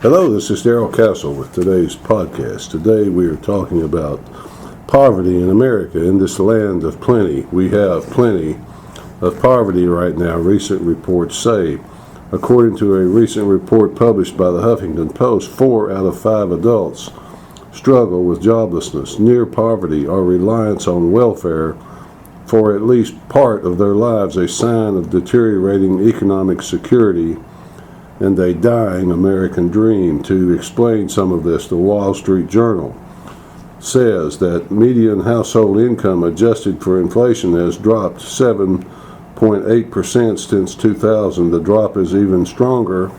Hello, this is Darrell Castle with today's podcast. Today we are talking about poverty in America, in this land of plenty. We have plenty of poverty right now, recent reports say. According to a recent report published by the Huffington Post, 4 out of 5 adults struggle with joblessness, near poverty, or reliance on welfare for at least part of their lives, a sign of deteriorating economic security and a dying American dream. To explain some of this, the Wall Street Journal says that median household income adjusted for inflation has dropped 7.8% since 2000. The drop is even stronger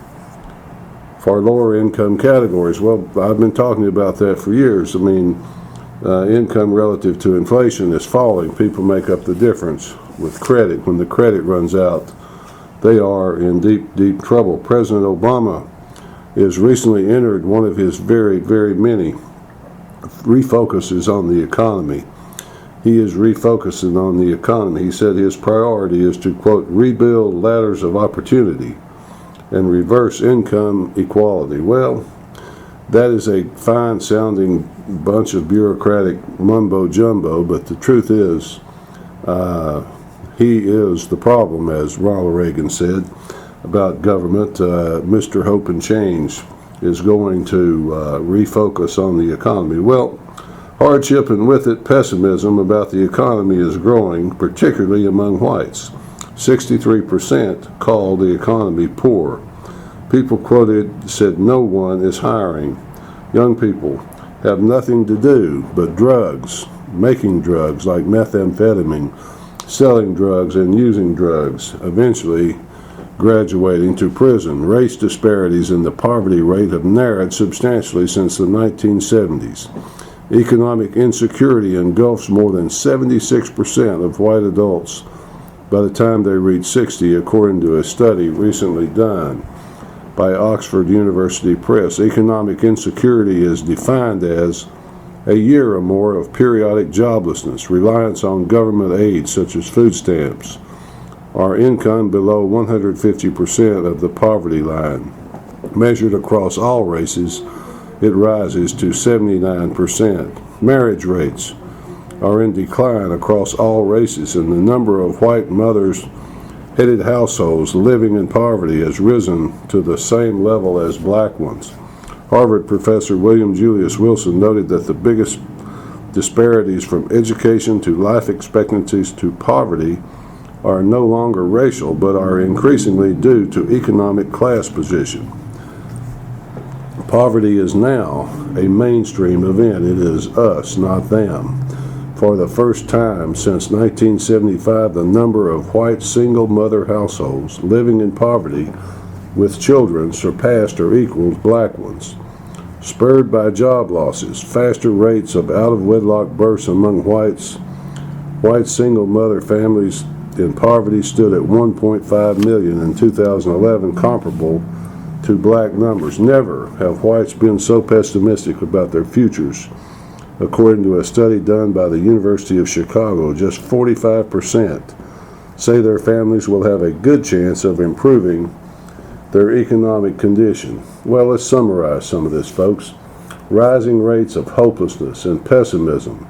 for lower income categories. Well, I've been talking about that for years. I mean, income relative to inflation is falling. People make up the difference with credit. When the credit runs out, they are in deep, deep trouble. President Obama has recently entered one of his very, very many refocuses on the economy. He is refocusing on the economy. He said his priority is to, quote, rebuild ladders of opportunity and reverse income equality. Well, that is a fine-sounding bunch of bureaucratic mumbo-jumbo, but the truth is, he is the problem, as Ronald Reagan said about government. Mr. Hope and Change is going to refocus on the economy. Well, hardship and with it pessimism about the economy is growing, particularly among whites. 63% call the economy poor. People quoted said no one is hiring. Young people have nothing to do but drugs, making drugs like methamphetamine, selling drugs and using drugs, eventually graduating to prison. Race disparities in the poverty rate have narrowed substantially since the 1970s. Economic insecurity engulfs more than 76% of white adults by the time they reach 60, according to a study recently done by Oxford University Press. Economic insecurity is defined as a year or more of periodic joblessness, reliance on government aid such as food stamps, or income below 150% of the poverty line. Measured across all races, it rises to 79%. Marriage rates are in decline across all races, and the number of white mothers-headed households living in poverty has risen to the same level as black ones. Harvard professor William Julius Wilson noted that the biggest disparities from education to life expectancies to poverty are no longer racial, but are increasingly due to economic class position. Poverty is now a mainstream event. It is us, not them. For the first time since 1975, the number of white single-mother households living in poverty with children surpassed or equaled black ones. Spurred by job losses, faster rates of out-of-wedlock births among white single-mother families in poverty stood at 1.5 million in 2011, comparable to black numbers. Never have whites been so pessimistic about their futures. According to a study done by the University of Chicago, just 45% say their families will have a good chance of improving their economic condition. Well, let's summarize some of this, folks. Rising rates of hopelessness and pessimism,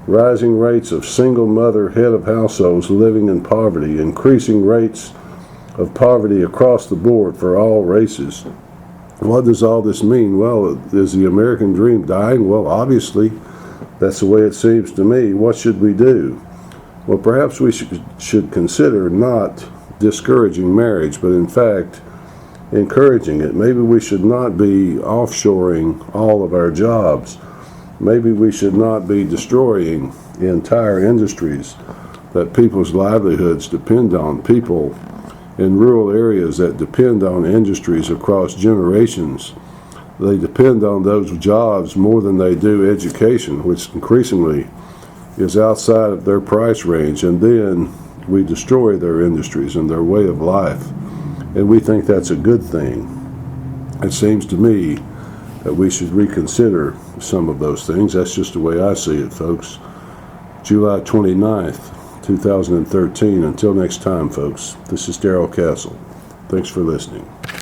rising rates of single mother head of households living in poverty, increasing rates of poverty across the board for all races. What does all this mean? Well, is the American dream dying? Well, obviously, that's the way it seems to me. What should we do? Well, perhaps we should consider not discouraging marriage, but in fact, encouraging it. Maybe we should not be offshoring all of our jobs. Maybe we should not be destroying entire industries that people's livelihoods depend on. People in rural areas that depend on industries across generations, they depend on those jobs more than they do education, which increasingly is outside of their price range, and then we destroy their industries and their way of life. And we think that's a good thing. It seems to me that we should reconsider some of those things. That's just the way I see it, folks. July 29th, 2013. Until next time, folks, this is Darrell Castle. Thanks for listening.